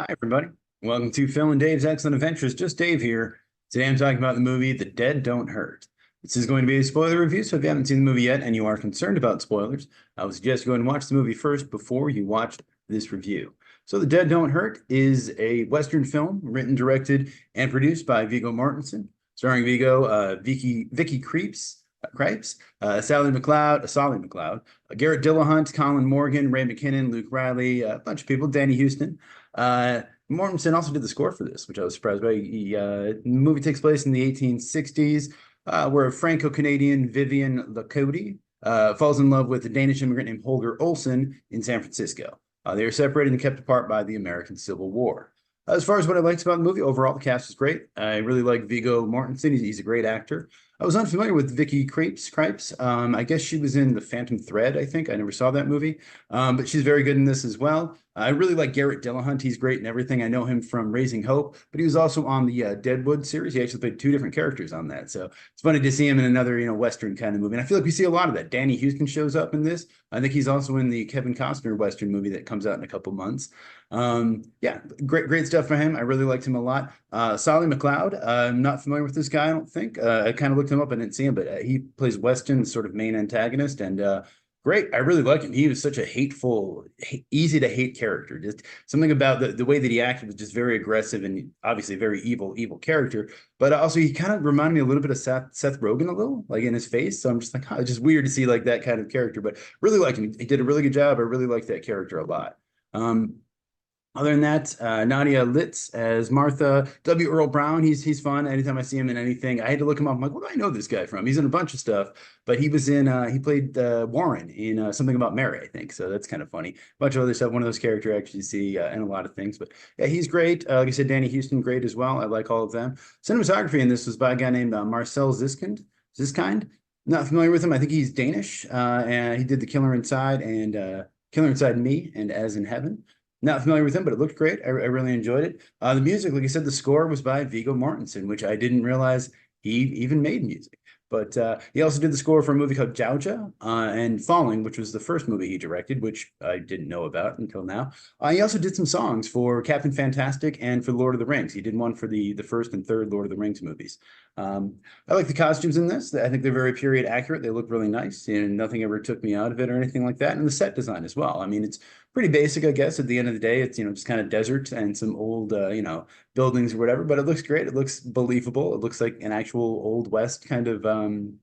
Hi, everybody. Welcome to Phil and Dave's Excellent Adventures. Just Dave here. Today I'm talking about the movie The Dead Don't Hurt. This is going to be a spoiler review, so if you haven't seen the movie yet and you are concerned about spoilers, I would suggest you go and watch the movie first before you watch this review. So The Dead Don't Hurt is a Western film written, directed, and produced by Viggo Mortensen, starring Vicky Krieps, Sally McLeod, Garret Dillahunt, Colin Morgan, Ray McKinnon, Luke Reilly, a bunch of people, Danny Huston. Mortensen also did the score for this, which I was surprised by. The movie takes place in the 1860s, where Franco-Canadian Vivienne Le Coudy falls in love with a Danish immigrant named Holger Olsen in San Francisco. They are separated and kept apart by the American Civil War. As far as what I liked about the movie, overall, the cast is great. I really like Viggo Mortensen. He's a great actor. I was unfamiliar with Vicky Krieps. I guess she was in The Phantom Thread, I think. I never saw that movie, but she's very good in this as well. I really like Garret Dillahunt. He's great in everything. I know him from Raising Hope, but he was also on the Deadwood series. He actually played two different characters on that. So it's funny to see him in another, Western kind of movie. And I feel like we see a lot of that. Danny Huston shows up in this. I think he's also in the Kevin Costner Western movie that comes out in a couple months. Yeah, great stuff for him. I really liked him a lot. Sally McLeod, I'm not familiar with this guy, I don't think. I kind of looked him up. I didn't see him, but he plays Weston, the sort of main antagonist, and great. I really like him. He was such a easy to hate character. Just something about the way that he acted was just very aggressive and obviously very evil character. But also he kind of reminded me a little bit of Seth Rogen a little, like in his face. So I'm just like, it's just weird to see like that kind of character, but really like him. He did a really good job. I really like that character a lot. Other than that, Nadia Litz as Martha. W. Earl Brown, he's fun. Anytime I see him in anything, I had to look him up. I'm like, what do I know this guy from? He's in a bunch of stuff, but he played Warren in Something About Mary, I think. So that's kind of funny. A bunch of other stuff. One of those characters I actually see in a lot of things. But yeah, he's great. Like I said, Danny Huston, great as well. I like all of them. Cinematography in this was by a guy named Marcel Ziskind. Not familiar with him. I think he's Danish, and he did The Killer Inside and Killer Inside Me and As in Heaven. Not familiar with him, but it looked great. I really enjoyed it. The music, like I said, the score was by Viggo Mortensen, which I didn't realize he even made music. But he also did the score for a movie called Jauja and Falling, which was the first movie he directed, which I didn't know about until now. He also did some songs for Captain Fantastic and for Lord of the Rings. He did one for the first and third Lord of the Rings movies. I like the costumes in this. I think they're very period accurate. They look really nice, and nothing ever took me out of it or anything like that. And the set design as well. I mean, it's pretty basic, I guess. At the end of the day, it's just kind of desert and some old buildings or whatever. But it looks great. It looks believable. It looks like an actual old west kind of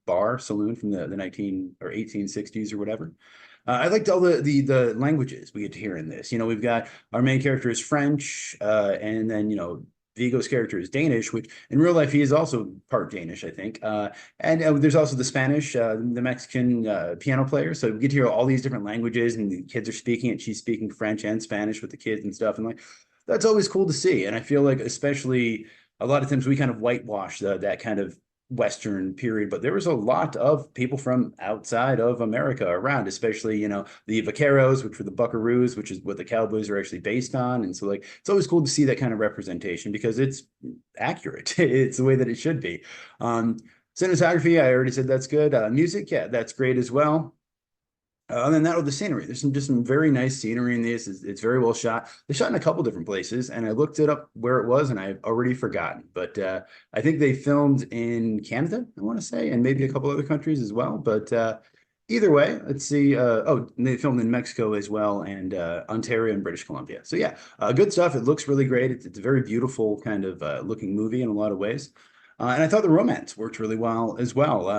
bar saloon from the 19 or 1860s or whatever. I liked all the languages we get to hear in this. We've got our main character is French, and then Vigo's character is Danish, which in real life he is also part Danish, I think. And there's also the Spanish, the Mexican piano player. So we get to hear all these different languages, and the kids are speaking it. She's speaking French and Spanish with the kids and stuff, and like that's always cool to see. And I feel like especially a lot of times we kind of whitewash that kind of Western period, but there was a lot of people from outside of America around, especially, the vaqueros, which were the buckaroos, which is what the cowboys are actually based on. And so like, it's always cool to see that kind of representation because it's accurate. It's the way that it should be. Cinematography, I already said that's good. Music, yeah, that's great as well. Other than that, the scenery. There's just some very nice scenery in this. It's very well shot. They shot in a couple different places, and I looked it up where it was, and I've already forgotten. But I think they filmed in Canada, I want to say, and maybe a couple other countries as well. But either way, let's see. They filmed in Mexico as well, and Ontario and British Columbia. So yeah, good stuff. It looks really great. It's a very beautiful kind of looking movie in a lot of ways. And I thought the romance worked really well as well.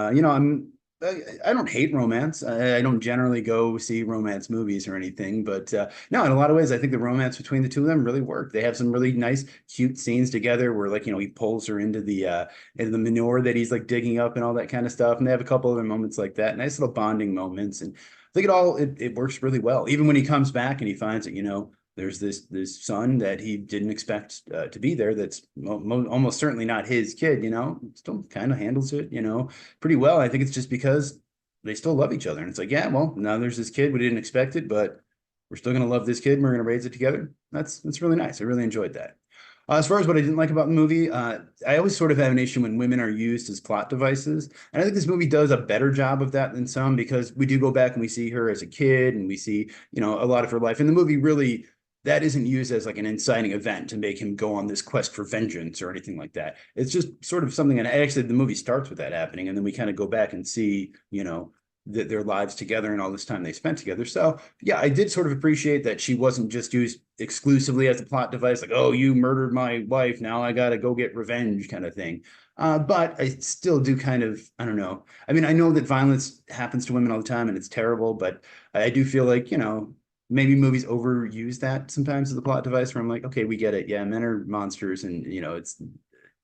I don't hate romance. I don't generally go see romance movies or anything, but no, in a lot of ways, I think the romance between the two of them really worked. They have some really nice, cute scenes together where, like, he pulls her into the manure that he's like digging up and all that kind of stuff. And they have a couple other moments like that, nice little bonding moments. And I think it works really well. Even when he comes back and he finds that, there's this son that he didn't expect to be there. That's almost certainly not his kid. Still kind of handles it, pretty well. I think it's just because they still love each other, and it's like, yeah, well, now there's this kid we didn't expect it, but we're still gonna love this kid, and we're gonna raise it together. That's really nice. I really enjoyed that. As far as what I didn't like about the movie, I always sort of have an issue when women are used as plot devices. And I think this movie does a better job of that than some because we do go back and we see her as a kid and we see, a lot of her life. And the movie really that isn't used as like an inciting event to make him go on this quest for vengeance or anything like that. It's just sort of something, and actually the movie starts with that happening, and then we kind of go back and see, their lives together and all this time they spent together. So yeah, I did sort of appreciate that she wasn't just used exclusively as a plot device, like, oh, you murdered my wife, now I gotta go get revenge kind of thing. But I still do kind of, I don't know. I mean, I know that violence happens to women all the time and it's terrible, but I do feel like, maybe movies overuse that sometimes as the plot device where I'm like, okay, we get it. Yeah, men are monsters and, it's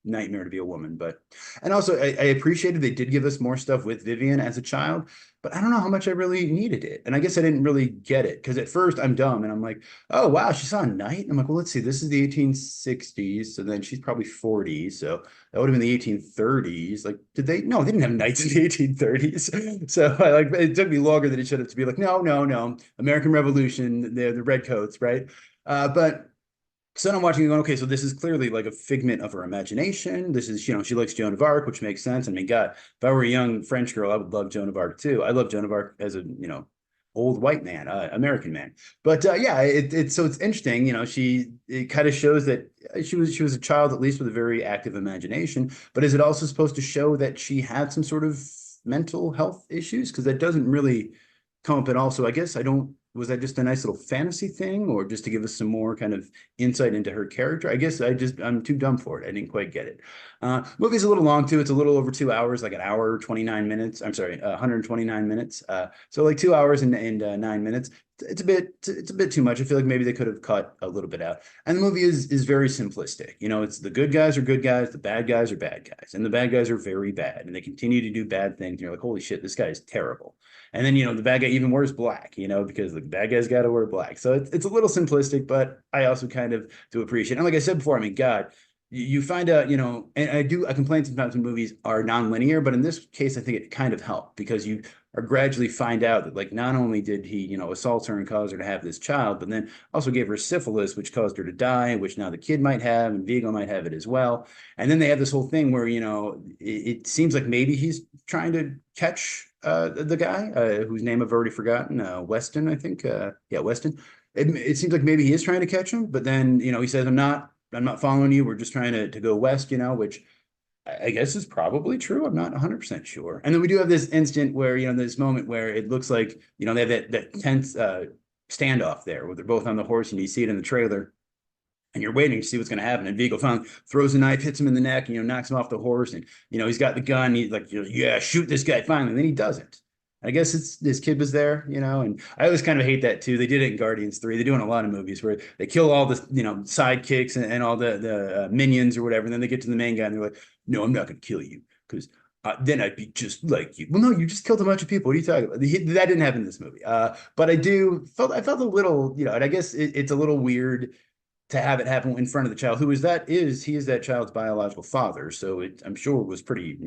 nightmare to be a woman. But, and also I appreciated they did give us more stuff with Vivienne as a child, but I don't know how much I really needed it. And I guess I didn't really get it because at first I'm dumb and I'm like, oh, wow, she saw a knight. And I'm like, well, let's see, this is the 1860s. So then she's probably 40. So that would have been the 1830s. Like, no, they didn't have knights in the 1830s. So it took me longer than it should have to be like, no, no, no, American Revolution, they're the redcoats, right? But so then I'm watching and going, okay, so this is clearly like a figment of her imagination. This is, she likes Joan of Arc, which makes sense. I mean, God, if I were a young French girl, I would love Joan of Arc too. I love Joan of Arc as a, old white man, American man. But yeah, so it's interesting, it kind of shows that she was a child, at least with a very active imagination. But is it also supposed to show that she had some sort of mental health issues? Because that doesn't really come up at all. So I guess was that just a nice little fantasy thing or just to give us some more kind of insight into her character? I guess I'm too dumb for it. I didn't quite get it. Movie's a little long too. It's a little over 2 hours, like an hour, 29 minutes. I'm sorry, 129 minutes. So like 2 hours and 9 minutes. It's a bit too much. I feel like maybe they could have cut a little bit out. And the movie is very simplistic. It's the good guys are good guys, the bad guys are bad guys, and the bad guys are very bad, and they continue to do bad things. And you're like, holy shit, this guy is terrible. And then the bad guy even wears black, because the bad guy's got to wear black. So it's a little simplistic, but I also kind of do appreciate it. And like I said before, I mean, God, you find out, and I complain sometimes when movies are nonlinear, but in this case, I think it kind of helped because you are gradually find out that like not only did he, assault her and cause her to have this child, but then also gave her syphilis, which caused her to die, which now the kid might have, and Viggo might have it as well. And then they have this whole thing where, it seems like maybe he's trying to catch the guy whose name I've already forgotten, Weston, I think. Yeah, Weston. It seems like maybe he is trying to catch him, but then, he says, I'm not following you. We're just trying to go west, which I guess is probably true. I'm not 100% sure. And then we do have this instant where, this moment where it looks like, they have that tense standoff there where they're both on the horse and you see it in the trailer and you're waiting to see what's going to happen. And Viggo finally throws a knife, hits him in the neck, knocks him off the horse. And, he's got the gun. He's like, yeah, shoot this guy finally. And then he doesn't. I guess this kid was there, and I always kind of hate that too. They did it in Guardians 3. They do in a lot of movies where they kill all the, sidekicks and all the minions or whatever. And then they get to the main guy and they're like, no, I'm not going to kill you because then I'd be just like you. Well, no, you just killed a bunch of people. What are you talking about? That didn't happen in this movie. But I felt a little, and I guess it's a little weird to have it happen in front of the child he is that child's biological father. So I'm sure it was pretty,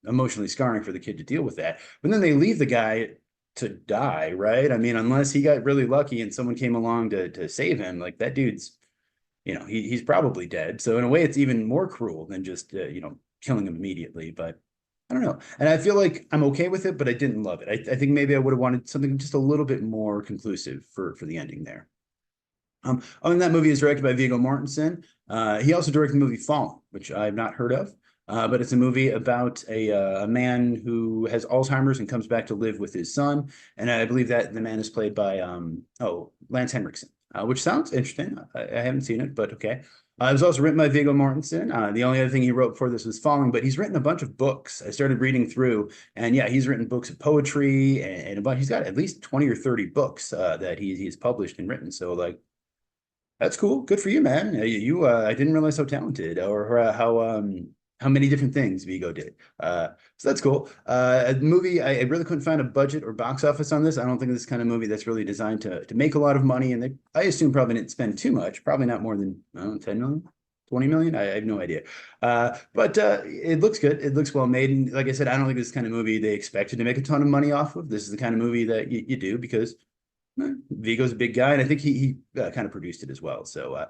emotionally scarring for the kid to deal with that. But then they leave the guy to die, right? I mean, unless he got really lucky and someone came along to save him, like that dude's, he's probably dead. So in a way, it's even more cruel than just, killing him immediately. But I don't know. And I feel like I'm okay with it, but I didn't love it. I think maybe I would have wanted something just a little bit more conclusive for the ending there. Other than that, movie is directed by Viggo Mortensen. He also directed the movie Fallen, which I've not heard of. But it's a movie about a man who has Alzheimer's and comes back to live with his son. And I believe that the man is played by Lance Henriksen, which sounds interesting. I haven't seen it, but okay. It was also written by Viggo Mortensen. The only other thing he wrote before this was Falling, but he's written a bunch of books. I started reading through, and yeah, he's written books of poetry and a bunch. He's got at least 20 or 30 books that he's published and written. So like, that's cool. Good for you, man. I didn't realize how talented or how many different things Viggo did. So that's cool. A movie, I really couldn't find a budget or box office on this. I don't think this kind of movie that's really designed to make a lot of money. And I assume probably didn't spend too much, probably not more than 10 million, 20 million. I have no idea. But it looks good. It looks well made. And like I said, I don't think this kind of movie they expected to make a ton of money off of. This is the kind of movie that you do because Viggo's a big guy. And I think he kind of produced it as well. So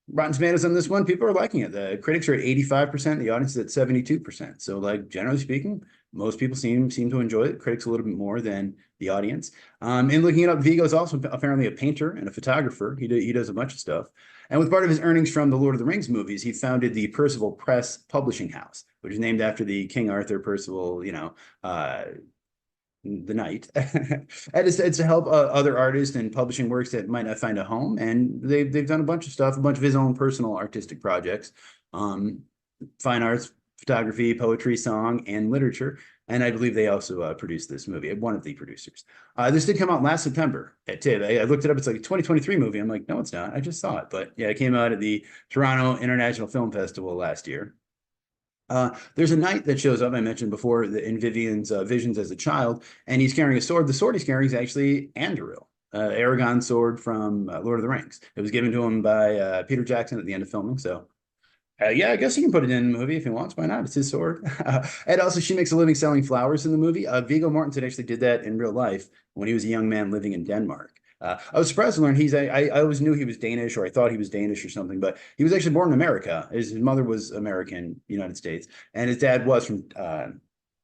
Rotten Tomatoes on this one, people are liking it. The critics are at 85%, the audience is at 72%. So, like generally speaking, most people seem to enjoy it. Critics a little bit more than the audience. In looking it up, Viggo is also apparently a painter and a photographer. He does a bunch of stuff. And with part of his earnings from the Lord of the Rings movies, he founded the Percival Press Publishing House, which is named after the King Arthur Percival, the knight. And it's to help other artists and publishing works that might not find a home. And they've done a bunch of stuff, a bunch of his own personal artistic projects, fine arts, photography, poetry, song, and literature. And I believe they also produced this movie, one of the producers. This did come out last September at TIFF. I looked it up. It's like a 2023 movie. I'm like, no, it's not. I just saw it. But yeah, it came out at the Toronto International Film Festival last year. There's a knight that shows up, I mentioned before, in Vivienne's visions as a child, and he's carrying a sword. The sword he's carrying is actually Anduril, Aragon's sword from Lord of the Rings. It was given to him by Peter Jackson at the end of filming. So yeah, I guess he can put it in the movie if he wants. Why not? It's his sword. And also, she makes a living selling flowers in the movie. Viggo Mortensen actually did that in real life when he was a young man living in Denmark. I was surprised to learn I always knew he was Danish, or I thought he was Danish or something, but he was actually born in America. His mother was American, United States, and his dad was from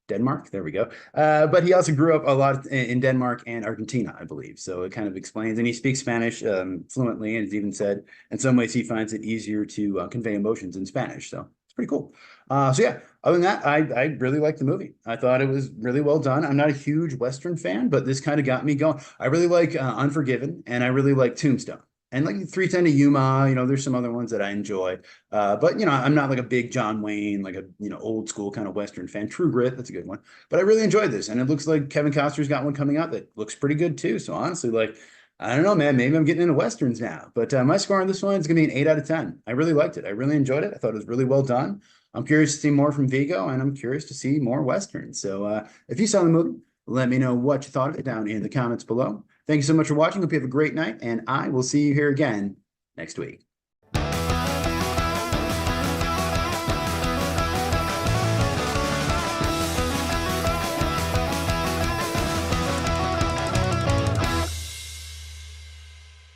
Denmark. There we go. But he also grew up a lot in Denmark and Argentina, I believe. So it kind of explains, and he speaks Spanish fluently, and has even said in some ways he finds it easier to convey emotions in Spanish. So it's pretty cool. So yeah, other than that, I really liked the movie. I thought it was really well done. I'm not a huge Western fan, but this kind of got me going. I really like Unforgiven, and I really like Tombstone. And like 310 to Yuma, there's some other ones that I enjoy. But, I'm not like a big John Wayne, like a, old school kind of Western fan. True Grit, that's a good one. But I really enjoyed this. And it looks like Kevin Costner's got one coming out that looks pretty good too. So honestly, like, I don't know, man, maybe I'm getting into Westerns now. But my score on this one is going to be an 8 out of 10. I really liked it. I really enjoyed it. I thought it was really well done. I'm curious to see more from Viggo, and I'm curious to see more Westerns. So if you saw the movie, let me know what you thought of it down in the comments below. Thank you so much for watching. Hope you have a great night, and I will see you here again next week.